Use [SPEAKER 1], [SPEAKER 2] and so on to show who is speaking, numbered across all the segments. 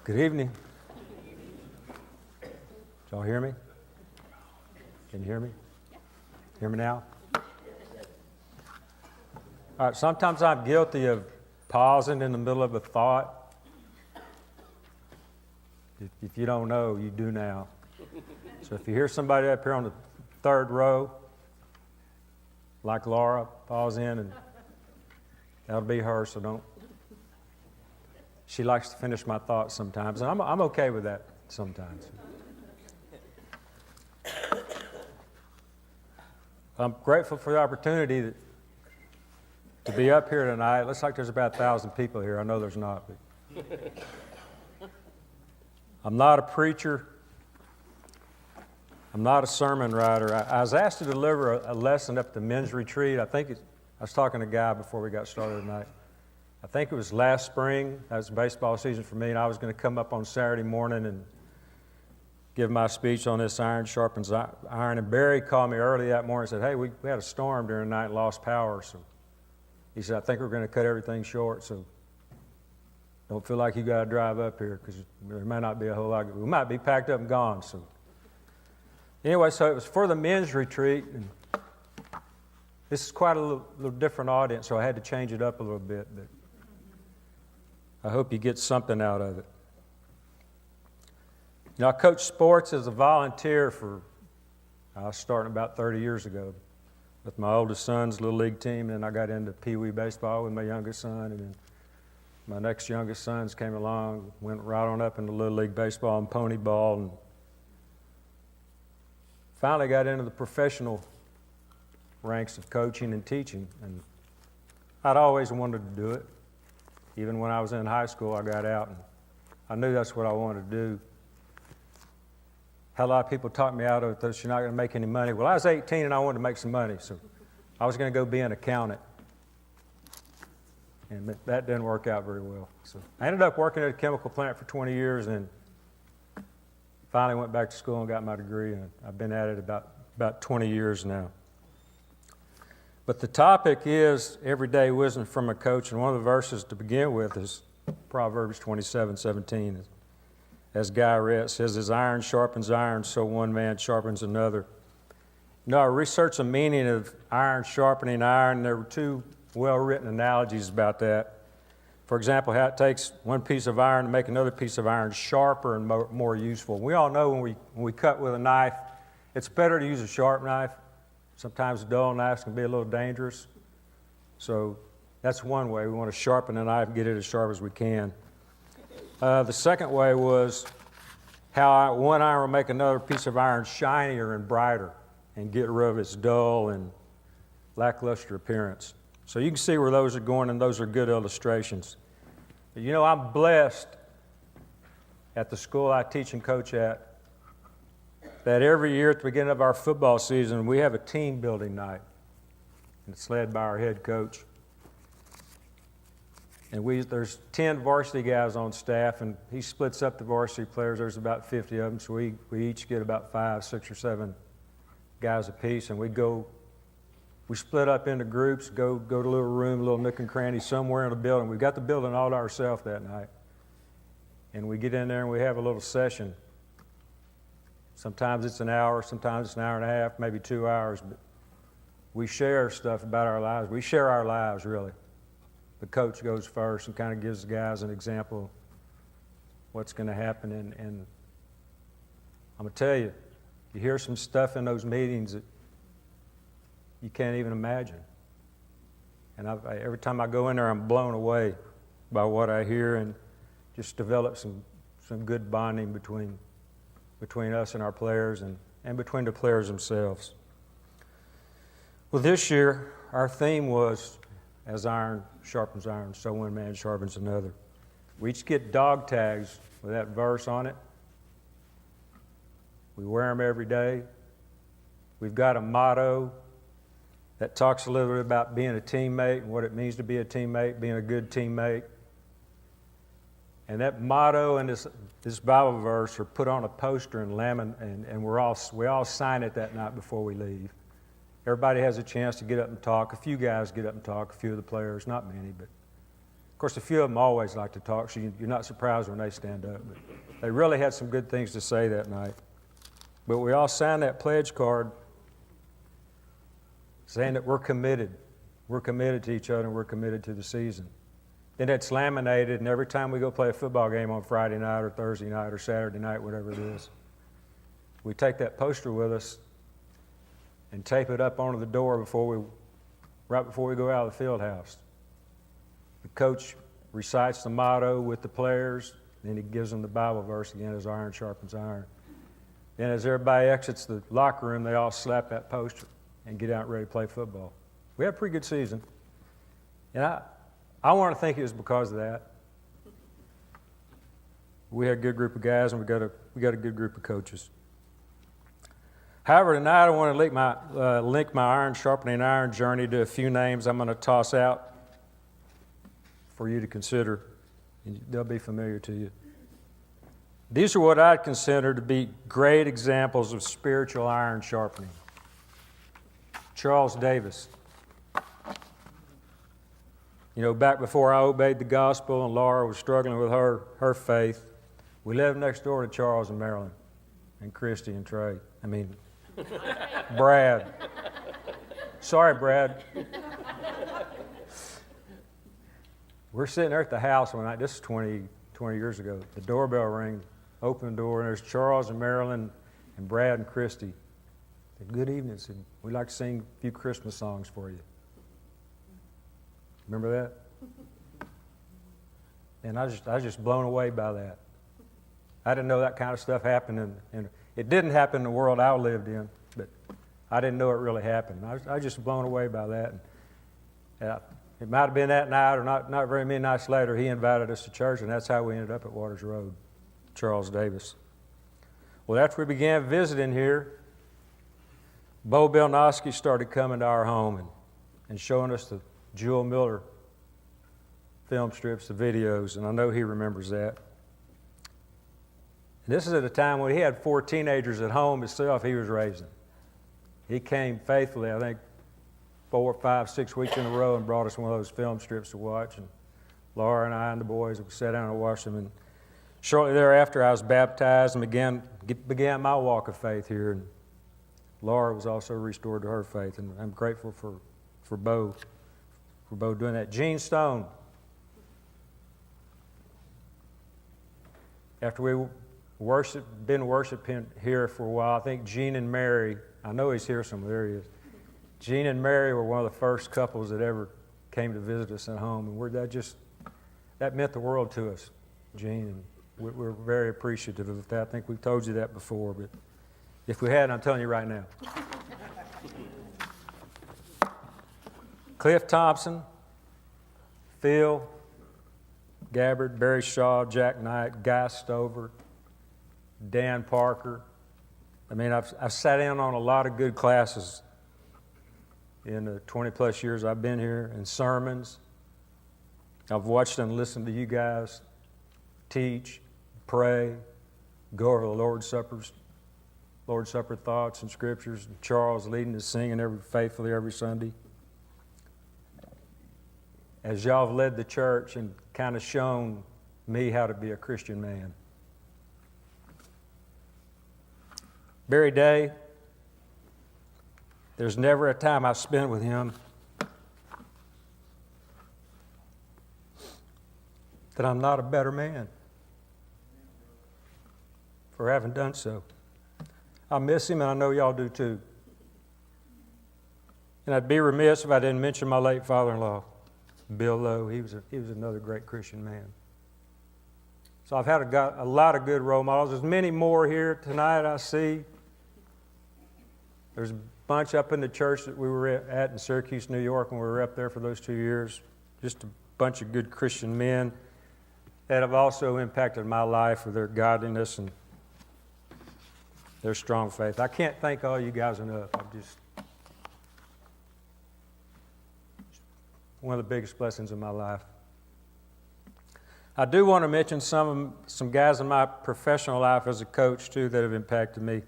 [SPEAKER 1] Good evening. Did y'all hear me? Can you hear me? Hear me now? All right, sometimes I'm guilty of pausing in the middle of a thought. If you don't know, you do now. So if you hear somebody up here on the third row, like Laura, pause in, and that'll be her, so don't. She likes to finish my thoughts sometimes, and I'm okay with that sometimes. I'm grateful for the opportunity to be up here tonight. It looks like there's about 1,000 people here. I know there's not. But I'm not a preacher. I'm not a sermon writer. I was asked to deliver a lesson up at the men's retreat. I was talking to a guy before we got started tonight. I think it was last spring. That was baseball season for me, and I was going to come up on Saturday morning and give my speech on this iron sharpens iron. And Barry called me early that morning and said, hey, we had a storm during the night and lost power. So he said, I think we're going to cut everything short, so don't feel like you got to drive up here because there may not be a whole lot. We might be packed up and gone. So anyway, so it was for the men's retreat. And this is quite a little different audience, so I had to change it up a little bit. But I hope you get something out of it. You know, I coached sports as a volunteer I was starting about 30 years ago with my oldest son's little league team, and then I got into Pee Wee baseball with my youngest son, and then my next youngest sons came along, went right on up into little league baseball and pony ball, and finally got into the professional ranks of coaching and teaching, and I'd always wanted to do it. Even when I was in high school, I got out, and I knew that's what I wanted to do. Had a lot of people talk me out of it, that you're not going to make any money. Well, I was 18 and I wanted to make some money, so I was going to go be an accountant. And that didn't work out very well. So I ended up working at a chemical plant for 20 years and finally went back to school and got my degree, and I've been at it about 20 years now. But the topic is everyday wisdom from a coach, and one of the verses to begin with is Proverbs 27:17. As Guy read, it says, as iron sharpens iron, so one man sharpens another. You know, I researched the meaning of iron sharpening iron, and there were two well-written analogies about that. For example, how it takes one piece of iron to make another piece of iron sharper and more useful. We all know when we cut with a knife, it's better to use a sharp knife. Sometimes dull knives can be a little dangerous. So that's one way. We want to sharpen the knife and get it as sharp as we can. The second way was how one iron will make another piece of iron shinier and brighter and get rid of its dull and lackluster appearance. So you can see where those are going, and those are good illustrations. But you know, I'm blessed at the school I teach and coach at that every year at the beginning of our football season, we have a team building night. And it's led by our head coach. And there's 10 varsity guys on staff, and he splits up the varsity players. There's about 50 of them, so we each get about 5, 6, or 7 guys apiece, and we split up into groups, go to a little room, a little nook and cranny somewhere in the building. We've got the building all to ourselves that night. And we get in there and we have a little session. Sometimes it's an hour, sometimes it's an hour and a half, maybe 2 hours. But we share stuff about our lives. We share our lives, really. The coach goes first and kind of gives the guys an example of what's going to happen. And I'm going to tell you, you hear some stuff in those meetings that you can't even imagine. And every time I go in there, I'm blown away by what I hear, and just develop some good bonding between us and our players, and between the players themselves. Well, this year, our theme was, as iron sharpens iron, so one man sharpens another. We each get dog tags with that verse on it. We wear them every day. We've got a motto that talks a little bit about being a teammate and what it means to be a teammate, being a good teammate. And that motto and this Bible verse are put on a poster and and we all sign it that night before we leave. Everybody has a chance to get up and talk. A few guys get up and talk, a few of the players, not many, but course, a few of them always like to talk, so you're not surprised when they stand up. But they really had some good things to say that night. But we all signed that pledge card saying that we're committed. We're committed to each other and we're committed to the season. Then it's laminated, and every time we go play a football game on Friday night or Thursday night or Saturday night, whatever it is, we take that poster with us and tape it up onto the door right before we go out of the field house. The coach recites the motto with the players, then he gives them the Bible verse again, as iron sharpens iron. Then as everybody exits the locker room, they all slap that poster and get out ready to play football. We had a pretty good season. And I want to think it was because of that. We had a good group of guys, and we got a good group of coaches. However, tonight I want to link my iron sharpening iron journey to a few names I'm going to toss out for you to consider, and they'll be familiar to you. These are what I'd consider to be great examples of spiritual iron sharpening. Charles Davis. You know, back before I obeyed the gospel and Laura was struggling with her faith, we lived next door to Charles and Marilyn and Christy and Trey. Brad. Sorry, Brad. We're sitting there at the house one night. This is 20 years ago. The doorbell rang, opened the door, and there's Charles and Marilyn and Brad and Christy. Said, "Good evening. Said, we'd like to sing a few Christmas songs for you." Remember that? And I was just blown away by that. I didn't know that kind of stuff happened, and it didn't happen in the world I lived in, but I didn't know it really happened. I was just blown away by that. And it might have been that night or not very many nights later, he invited us to church, and that's how we ended up at Waters Road, Charles Davis. Well, after we began visiting here, Bo Belnoski started coming to our home and showing us the Jewel Miller film strips, the videos, and I know he remembers that. And this is at a time when he had 4 teenagers at home himself he was raising. He came faithfully, I think, 4, 5, 6 weeks in a row and brought us one of those film strips to watch. And Laura and I and the boys would sat down and watched them. And shortly thereafter, I was baptized and began my walk of faith here. And Laura was also restored to her faith, and I'm grateful for Bo doing that. Gene Stone. After we been worshiping here for a while, I think Gene and Mary, I know he's here somewhere, there he is. Gene and Mary were one of the first couples that ever came to visit us at home, and that meant the world to us, Gene, and we're very appreciative of that. I think we've told you that before, but if we hadn't, I'm telling you right now. Cliff Thompson, Phil Gabbard, Barry Shaw, Jack Knight, Guy Stover, Dan Parker. I've sat in on a lot of good classes in the 20-plus years I've been here, and sermons. I've watched and listened to you guys teach, pray, go over the Lord's Supper thoughts and scriptures, and Charles leading us singing faithfully every Sunday. As y'all have led the church and kind of shown me how to be a Christian man. Barry Day, there's never a time I've spent with him that I'm not a better man for having done so. I miss him, and I know y'all do too. And I'd be remiss if I didn't mention my late father-in-law, Bill Lowe. He was another great Christian man. So I've had a lot of good role models. There's many more here tonight I see. There's a bunch up in the church that we were at in Syracuse, New York, when we were up there for those 2 years. Just a bunch of good Christian men that have also impacted my life with their godliness and their strong faith. I can't thank all you guys enough. One of the biggest blessings of my life. I do want to mention some guys in my professional life as a coach, too, that have impacted me.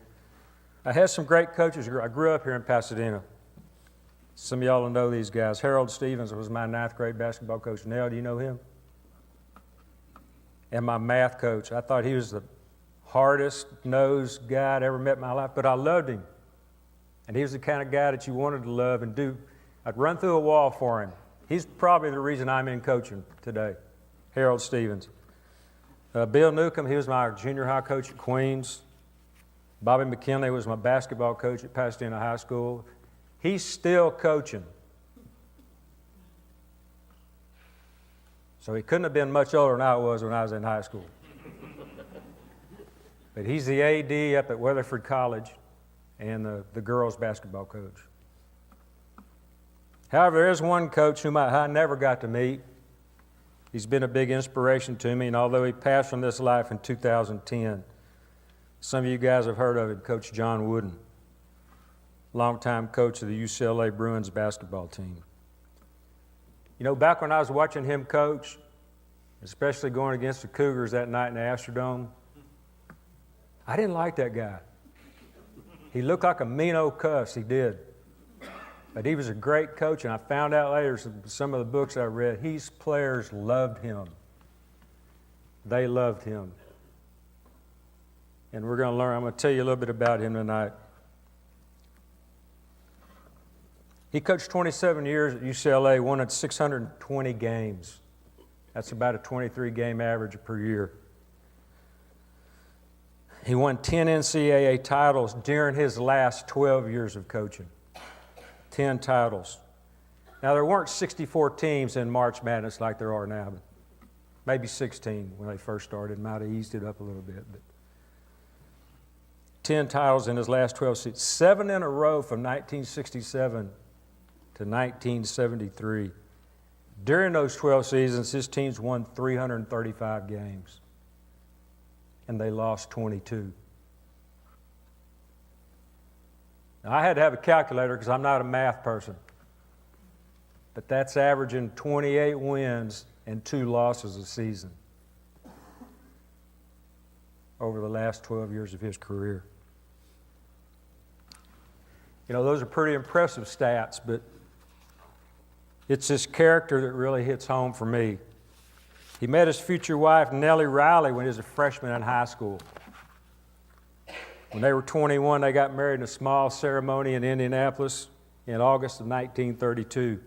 [SPEAKER 1] I had some great coaches. I grew up here in Pasadena. Some of y'all will know these guys. Harold Stevens was my 9th grade basketball coach. Nell, do you know him? and my math coach. I thought he was the hardest-nosed guy I'd ever met in my life, but I loved him. And he was the kind of guy that you wanted to love and do. I'd run through a wall for him. He's probably the reason I'm in coaching today, Harold Stevens. Bill Newcomb, he was my junior high coach at Queens. Bobby McKinley was my basketball coach at Pasadena High School. He's still coaching. So he couldn't have been much older than I was when I was in high school. But he's the AD up at Weatherford College and the girls' basketball coach. However, there is one coach whom I never got to meet. He's been a big inspiration to me, and although he passed from this life in 2010, some of you guys have heard of him, Coach John Wooden, longtime coach of the UCLA Bruins basketball team. You know, back when I was watching him coach, especially going against the Cougars that night in the Astrodome, I didn't like that guy. He looked like a mean old cuss, he did. But he was a great coach, and I found out later, some of the books I read, his players loved him. They loved him. And we're going to learn, I'm going to tell you a little bit about him tonight. He coached 27 years at UCLA, won at 620 games. That's about a 23-game average per year. He won 10 NCAA titles during his last 12 years of coaching. 10 titles. Now, there weren't 64 teams in March Madness like there are now, but maybe 16 when they first started. Might have eased it up a little bit. But 10 titles in his last 12 seasons. 7 in a row from 1967 to 1973. During those 12 seasons, his teams won 335 games, and they lost 22. Now, I had to have a calculator because I'm not a math person, but that's averaging 28 wins and 2 losses a season over the last 12 years of his career. You know, those are pretty impressive stats, but it's his character that really hits home for me. He met his future wife, Nellie Riley, when he was a freshman in high school. When they were 21, they got married in a small ceremony in Indianapolis in August of 1932.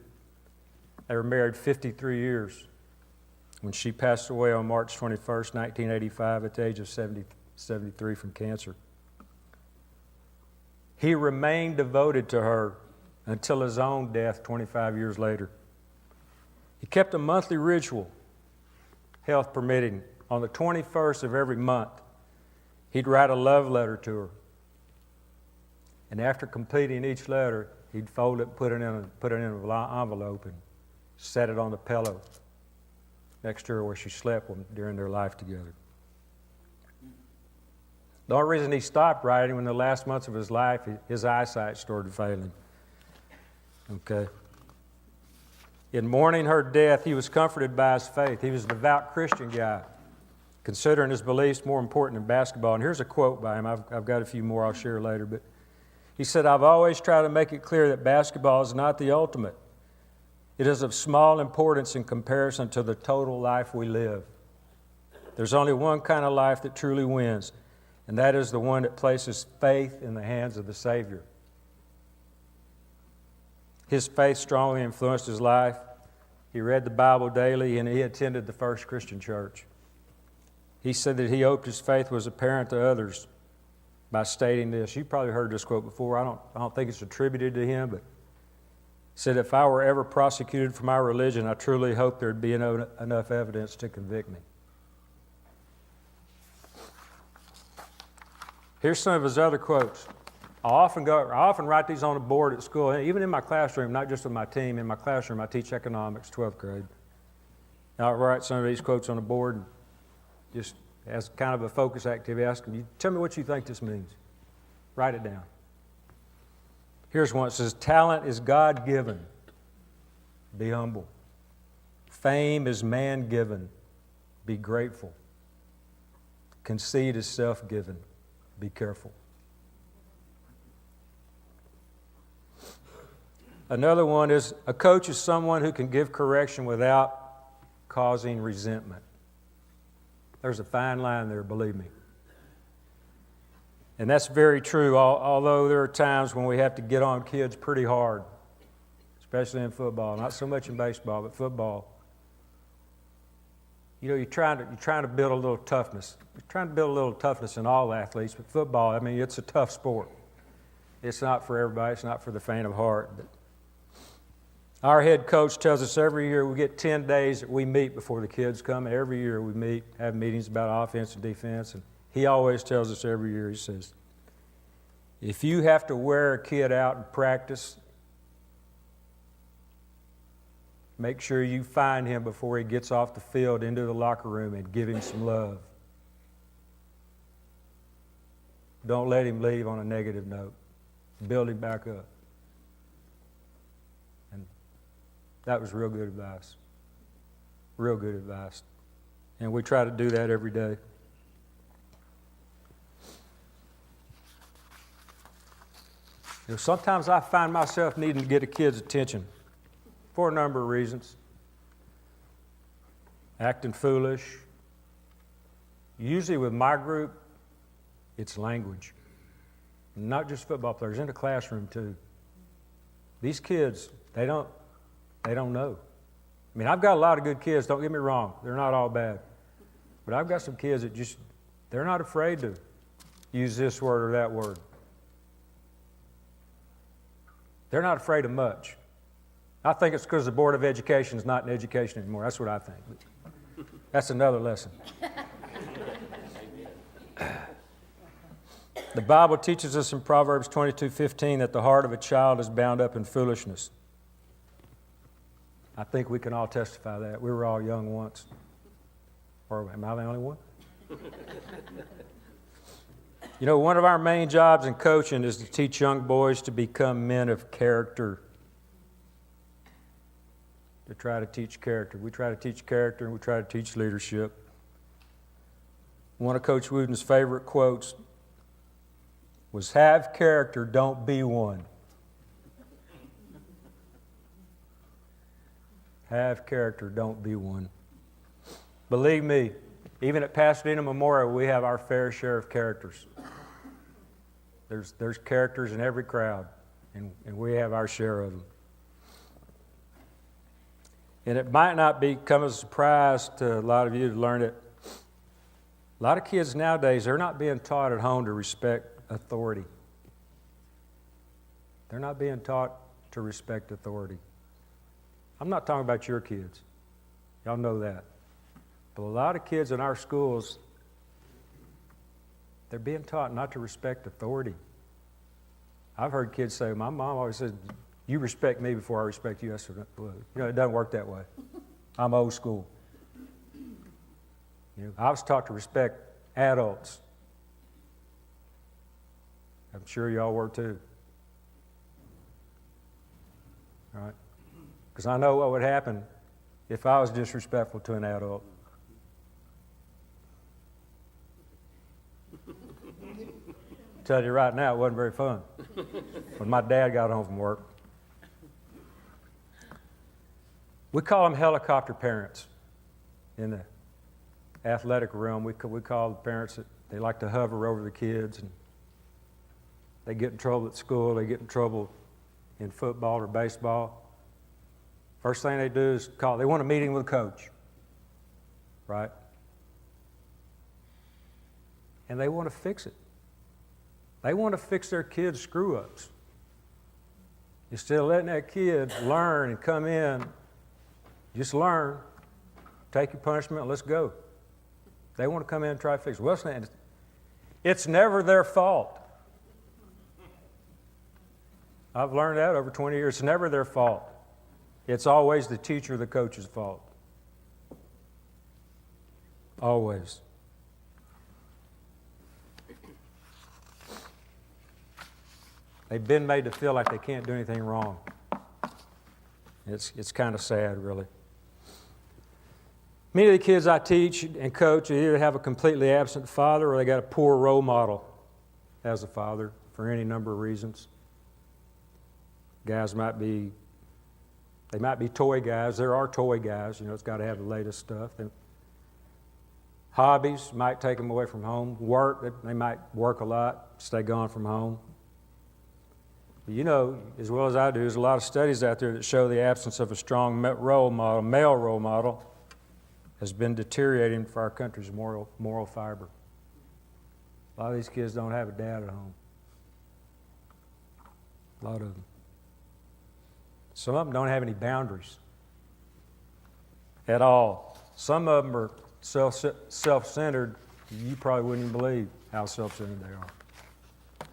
[SPEAKER 1] They were married 53 years when she passed away on March 21st, 1985, at the age of 73 from cancer. He remained devoted to her until his own death 25 years later. He kept a monthly ritual, health permitting. On the 21st of every month, he'd write a love letter to her. And after completing each letter, he'd fold it, put it in an envelope, and set it on the pillow next to her where she slept during their life together. The only reason he stopped writing, when the last months of his life, his eyesight started failing. Okay. In mourning her death, he was comforted by his faith. He was a devout Christian guy, considering his beliefs more important than basketball. And here's a quote by him. I've got a few more I'll share later. But he said, "I've always tried to make it clear that basketball is not the ultimate. It is of small importance in comparison to the total life we live. There's only one kind of life that truly wins, and that is the one that places faith in the hands of the Savior." His faith strongly influenced his life. He read the Bible daily, and he attended the First Christian Church. He said that he hoped his faith was apparent to others by stating this. You've probably heard this quote before. I don't think it's attributed to him, but he said, "If I were ever prosecuted for my religion, I truly hope there'd be enough evidence to convict me." Here's some of his other quotes. I often write these on the board at school, even in my classroom, not just with my team. In my classroom, I teach economics, 12th grade. I'll write some of these quotes on the board, and just as kind of a focus activity, ask them, "Tell me what you think this means." Write it down. Here's one. It says, "Talent is God-given. Be humble. Fame is man-given. Be grateful. Conceit is self-given. Be careful." Another one is, "A coach is someone who can give correction without causing resentment." There's a fine line there, believe me. And that's very true, although there are times when we have to get on kids pretty hard, especially in football. Not so much in baseball, but football. You know, you're trying to build a little toughness. You're trying to build a little toughness in all athletes, but football, I mean, it's a tough sport. It's not for everybody. It's not for the faint of heart. But our head coach tells us every year we get 10 days that we meet before the kids come, and every year we meet, have meetings about offense and defense, and he always tells us every year, he says, if you have to wear a kid out in practice, make sure you find him before he gets off the field into the locker room and give him some love. Don't let him leave on a negative note. Build him back up. And that was real good advice. Real good advice. And we try to do that every day. You know, sometimes I find myself needing to get a kid's attention for a number of reasons. Acting foolish. Usually with my group, it's language. Not just football players, in the classroom too. These kids, they don't know. I mean, I've got a lot of good kids, don't get me wrong. They're not all bad. But I've got some kids that they're not afraid to use this word or that word. They're not afraid of much. I think it's because the Board of Education is not in education anymore. That's what I think. That's another lesson. The Bible teaches us in Proverbs 22:15 that the heart of a child is bound up in foolishness. I think we can all testify that. We were all young once. Or am I the only one? You know, one of our main jobs in coaching is to teach young boys to become men of character. To try to teach character. We try to teach character and we try to teach leadership. One of Coach Wooden's favorite quotes was, "Have character, don't be one." Have character, don't be one. Believe me, even at Pasadena Memorial, we have our fair share of characters. There's characters in every crowd, and we have our share of them. And it might not come as a surprise to a lot of you to learn it. A lot of kids nowadays, they're not being taught at home to respect authority. They're not being taught to respect authority. I'm not talking about your kids. Y'all know that. But a lot of kids in our schools, they're being taught not to respect authority. I've heard kids say, my mom always says, "You respect me before I respect you." I said, "Well, you know, it doesn't work that way. I'm old school." You know, I was taught to respect adults. I'm sure y'all were too. All right? Because I know what would happen if I was disrespectful to an adult. Tell you right now, it wasn't very fun when my dad got home from work. We call them helicopter parents in the athletic realm. We call the parents that they like to hover over the kids, and they get in trouble at school, they get in trouble in football or baseball. First thing they do is they want a meeting with a coach, right? And they want to fix it. They want to fix their kids' screw-ups. Instead of letting that kid learn and come in, just learn, take your punishment, let's go. They want to come in and try to fix it. Well, it's never their fault. I've learned that over 20 years. It's never their fault. It's always the teacher or the coach's fault. Always. They've been made to feel like they can't do anything wrong. It's kind of sad, really. Many of the kids I teach and coach either have a completely absent father or they got a poor role model as a father for any number of reasons. Guys might be toy guys. There are toy guys. You know, it's got to have the latest stuff. Hobbies might take them away from home. Work, they might work a lot, stay gone from home. But you know, as well as I do, there's a lot of studies out there that show the absence of a strong male role model, has been deteriorating for our country's moral fiber. A lot of these kids don't have a dad at home. A lot of them. Some of them don't have any boundaries at all. Some of them are self-centered. You probably wouldn't even believe how self-centered they are.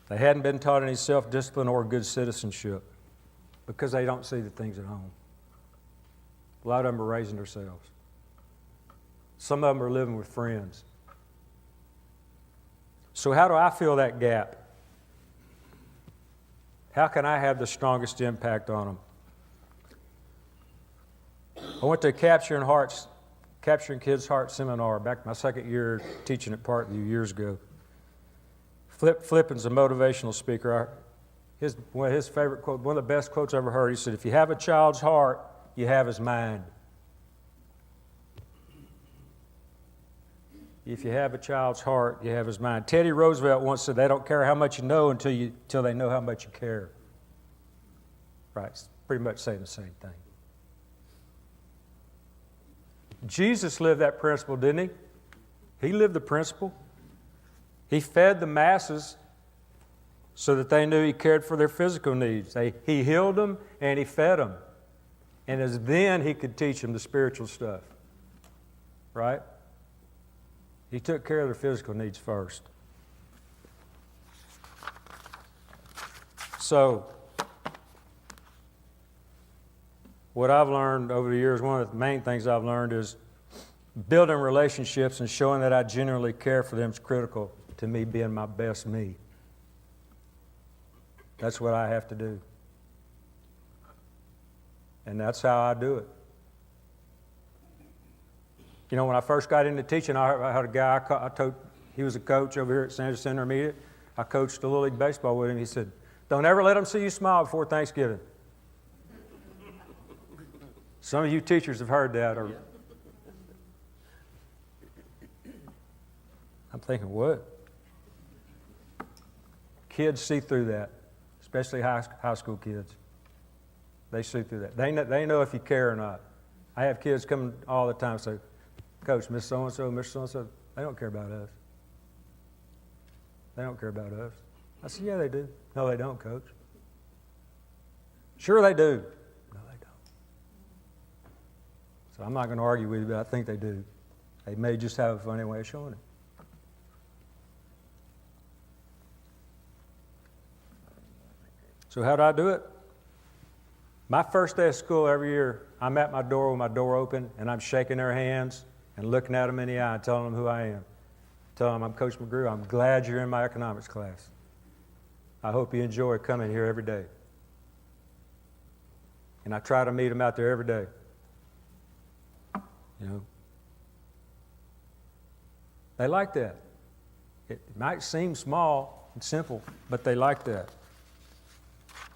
[SPEAKER 1] They hadn't been taught any self-discipline or good citizenship because they don't see the things at home. A lot of them are raising themselves. Some of them are living with friends. So how do I fill that gap? How can I have the strongest impact on them? I went to a Capturing Kids' Hearts seminar back my second year teaching at Parkview years ago. Flippin's a motivational speaker. One of his favorite quotes, one of the best quotes I ever heard, he said, "If you have a child's heart, you have his mind." If you have a child's heart, you have his mind. Teddy Roosevelt once said, "They don't care how much you know until they know how much you care." Right, it's pretty much saying the same thing. Jesus lived that principle, didn't he? He lived the principle. He fed the masses so that they knew he cared for their physical needs. He healed them and he fed them. And as then he could teach them the spiritual stuff. Right? He took care of their physical needs first. So, what I've learned over the years, one of the main things I've learned is building relationships and showing that I genuinely care for them is critical to me being my best me. That's what I have to do. And that's how I do it. You know, when I first got into teaching, I had a guy, he was a coach over here at San Jose Intermediate. I coached a Little League baseball with him. He said, "Don't ever let them see you smile before Thanksgiving." Some of you teachers have heard that. Or I'm thinking, what? Kids see through that, especially high school kids. They see through that. They know if you care or not. I have kids come all the time and say, "Coach, Miss So-and-so, Mr. So-and-so, they don't care about us. They don't care about us." I said, "Yeah, they do." "No, they don't, Coach." "Sure they do." "No, they don't." So I'm not going to argue with you, but I think they do. They may just have a funny way of showing it. So how do I do it? My first day of school every year, I'm at my door with my door open, and I'm shaking their hands and looking at them in the eye and telling them who I am. Telling them, "I'm Coach McGrew. I'm glad you're in my economics class. I hope you enjoy coming here every day." And I try to meet them out there every day. You know, they like that. It might seem small and simple, but they like that.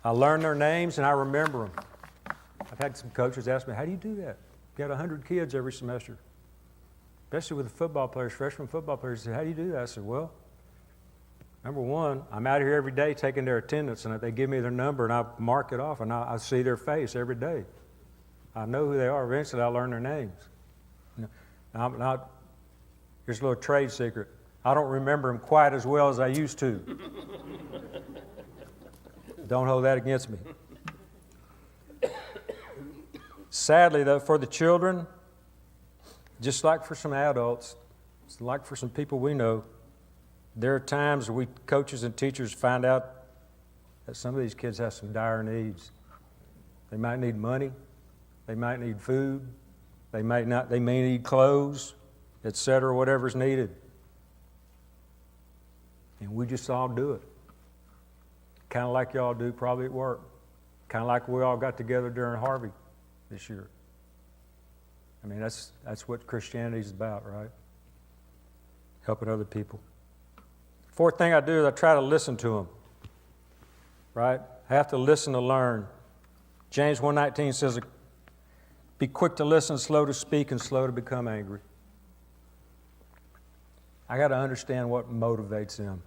[SPEAKER 1] I learn their names and I remember them. I've had some coaches ask me, "How do you do that? You got 100 kids every semester." Especially with the football players, freshman football players. They say, "How do you do that?" I said, "Well, number one, I'm out here every day taking their attendance, and they give me their number, and I mark it off, and I see their face every day. I know who they are. Eventually, I learn their names. Here's a little trade secret. I don't remember them quite as well as I used to. Don't hold that against me. Sadly, though, for the children, just like for some adults, like for some people we know, there are times where we coaches and teachers find out that some of these kids have some dire needs. They might need money, they might need food, they may need clothes, etc., whatever's needed. And we just all do it. Kind of like y'all do probably at work. Kind of like we all got together during Harvey this year. I mean, that's what Christianity is about, right? Helping other people. Fourth thing I do is I try to listen to them, right? I have to listen to learn. James 1:19 says, "Be quick to listen, slow to speak, and slow to become angry." I got to understand what motivates them.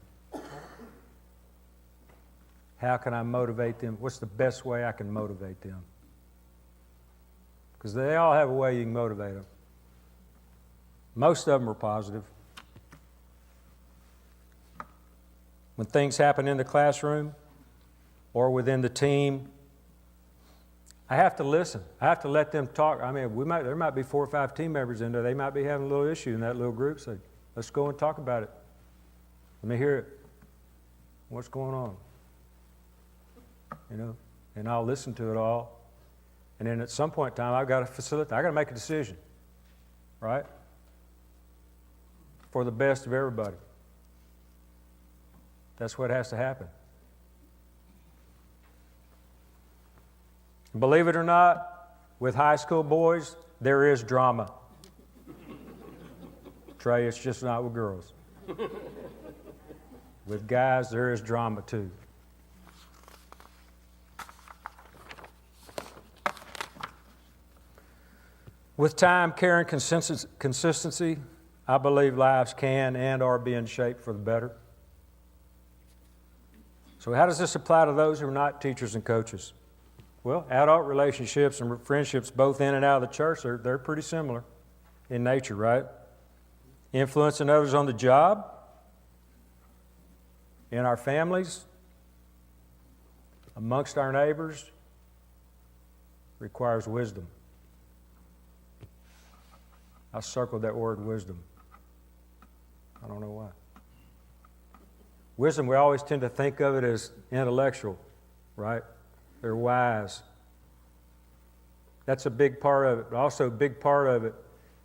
[SPEAKER 1] How can I motivate them? What's the best way I can motivate them? Because they all have a way you can motivate them. Most of them are positive. When things happen in the classroom or within the team, I have to listen. I have to let them talk. I mean, there might be 4 or 5 team members in there. They might be having a little issue in that little group. So let's go and talk about it. Let me hear it. What's going on? And I'll listen to it all. And then at some point in time, I've got to facilitate. I've got to make a decision, right? For the best of everybody. That's what has to happen. Believe it or not, with high school boys, there is drama. Trey, it's just not with girls. With guys, there is drama too. With time, care, and consistency, I believe lives can and are being shaped for the better. So how does this apply to those who are not teachers and coaches? Well, adult relationships and friendships, both in and out of the church, they're pretty similar in nature, right? Influencing others on the job, in our families, amongst our neighbors, requires wisdom. I circled that word wisdom. I don't know why. Wisdom, we always tend to think of it as intellectual, right? They're wise. That's a big part of it. But also a big part of it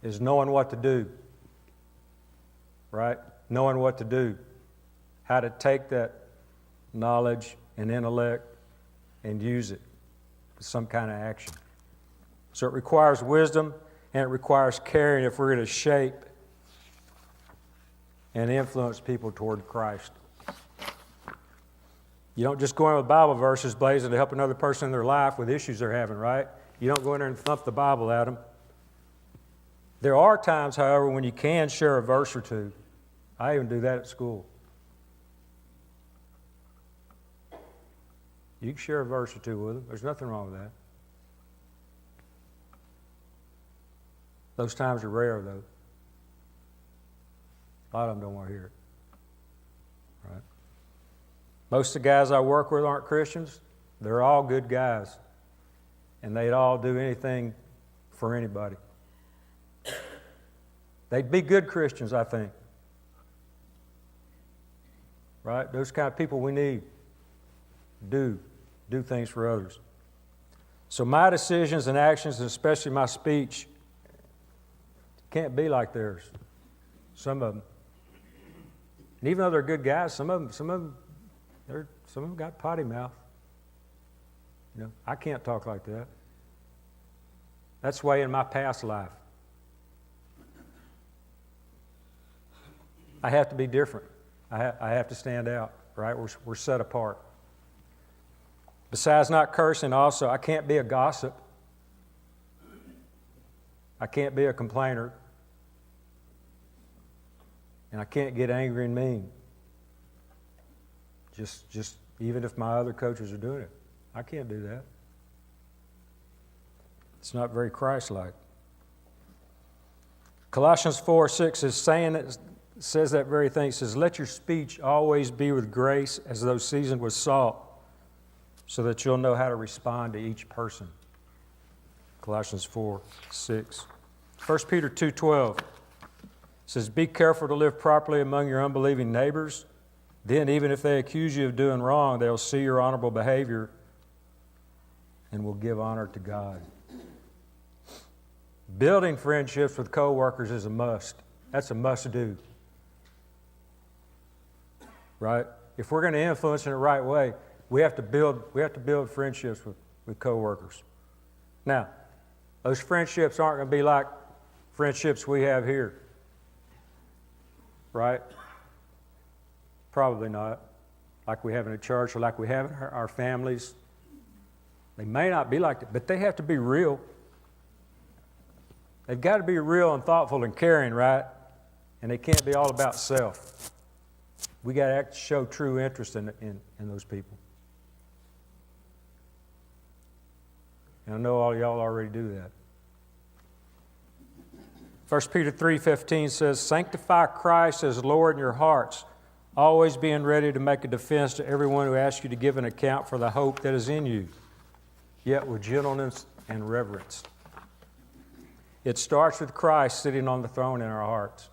[SPEAKER 1] is knowing what to do, right? Knowing what to do. How to take that knowledge and intellect and use it for some kind of action. So it requires wisdom and it requires caring if we're going to shape and influence people toward Christ. You don't just go in with Bible verses blazing to help another person in their life with issues they're having, right? You don't go in there and thump the Bible at them. There are times, however, when you can share a verse or two. I even do that at school. You can share a verse or two with them. There's nothing wrong with that. Those times are rare, though. A lot of them don't want to hear it. Right? Most of the guys I work with aren't Christians. They're all good guys. And they'd all do anything for anybody. They'd be good Christians, I think. Right? Those kind of people we need. Do things for others. So my decisions and actions, and especially my speech, can't be like theirs. Some of them. And even though they're good guys, some of them got potty mouth. I can't talk like that. That's the way in my past life. I have to be different. I have to stand out, right? We're set apart. Besides not cursing, also, I can't be a gossip. I can't be a complainer. And I can't get angry and mean. Just even if my other coaches are doing it. I can't do that. It's not very Christ-like. Colossians 4:6 says that very thing. It says, let your speech always be with grace as though seasoned with salt, so that you'll know how to respond to each person. Colossians 4:6. 1 Peter 2:12 says, be careful to live properly among your unbelieving neighbors. Then, even if they accuse you of doing wrong, they'll see your honorable behavior and will give honor to God. Building friendships with coworkers is a must. That's a must-do. Right? If we're going to influence in the right way, we have to build friendships with coworkers. Now, those friendships aren't going to be like friendships we have here. Right? Probably not. Like we have in a church or like we have in our families. They may not be like that, but they have to be real. They've got to be real and thoughtful and caring, right? And they can't be all about self. We got to show true interest in those people. And I know all y'all already do that. 1 Peter 3:15 says, "Sanctify Christ as Lord in your hearts, always being ready to make a defense to everyone who asks you to give an account for the hope that is in you, yet with gentleness and reverence." It starts with Christ sitting on the throne in our hearts.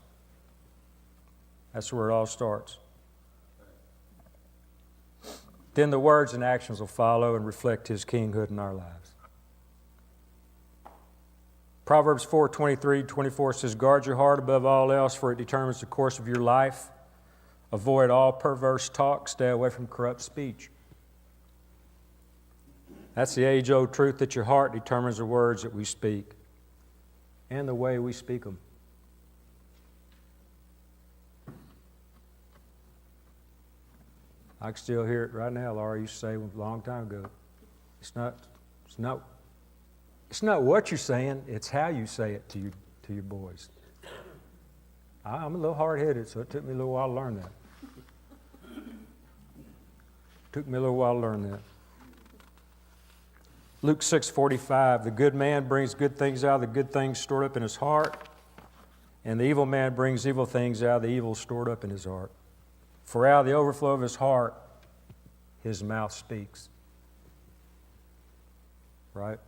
[SPEAKER 1] That's where it all starts. Then the words and actions will follow and reflect His kinghood in our lives. Proverbs 4:23-24 says, "Guard your heart above all else, for it determines the course of your life. Avoid all perverse talk. Stay away from corrupt speech." That's the age-old truth that your heart determines the words that we speak and the way we speak them. I can still hear it right now. Laura used to say a long time ago, it's not what you're saying, it's how you say it to your boys. I'm a little hard-headed, so it took me a little while to learn that. Luke 6:45, "The good man brings good things out of the good things stored up in his heart, and the evil man brings evil things out of the evil stored up in his heart. For out of the overflow of his heart, his mouth speaks." Right?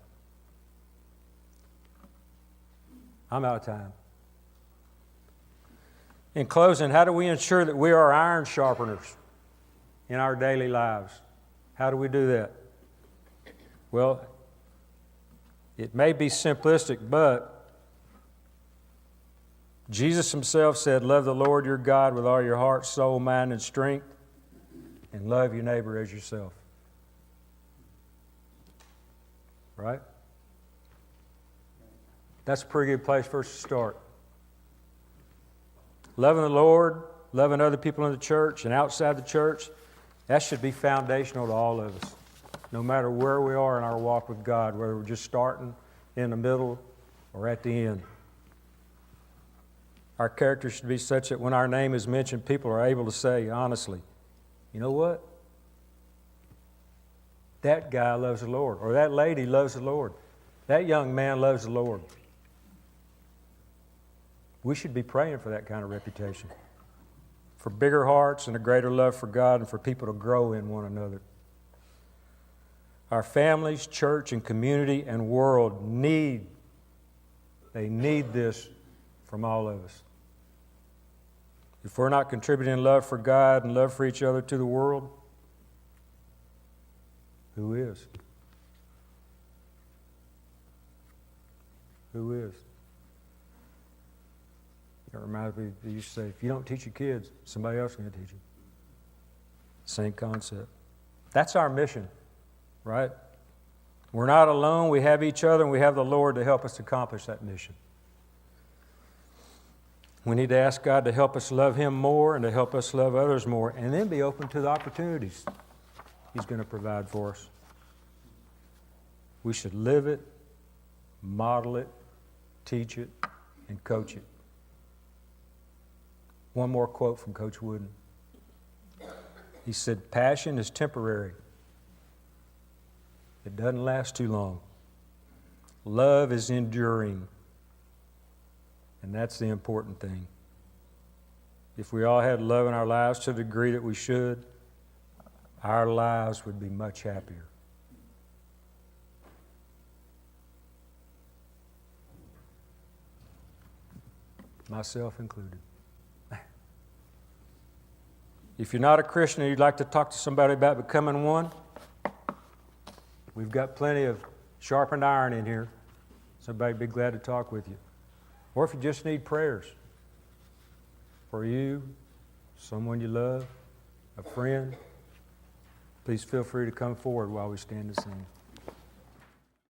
[SPEAKER 1] I'm out of time. In closing, how do we ensure that we are iron sharpeners in our daily lives? How do we do that? Well, it may be simplistic, but Jesus Himself said, "Love the Lord your God with all your heart, soul, mind, and strength, and love your neighbor as yourself." Right? That's a pretty good place for us to start. Loving the Lord, loving other people in the church and outside the church, that should be foundational to all of us, no matter where we are in our walk with God, whether we're just starting, in the middle, or at the end. Our character should be such that when our name is mentioned, people are able to say honestly, "You know what? That guy loves the Lord," or "That lady loves the Lord. That young man loves the Lord." We should be praying for that kind of reputation, for bigger hearts and a greater love for God, and for people to grow in one another. Our families, church, and community and world need this from all of us. If we're not contributing love for God and love for each other to the world, who is? Who is? It reminds me, they used to say, if you don't teach your kids, somebody else is going to teach them. Same concept. That's our mission, right? We're not alone. We have each other, and we have the Lord to help us accomplish that mission. We need to ask God to help us love Him more and to help us love others more, and then be open to the opportunities He's going to provide for us. We should live it, model it, teach it, and coach it. One more quote from Coach Wooden. He said, "Passion is temporary. It doesn't last too long. Love is enduring. And that's the important thing. If we all had love in our lives to the degree that we should, our lives would be much happier." Myself included. If you're not a Christian and you'd like to talk to somebody about becoming one, we've got plenty of sharpened iron in here. Somebody'd be glad to talk with you. Or if you just need prayers for you, someone you love, a friend, please feel free to come forward while we stand and sing.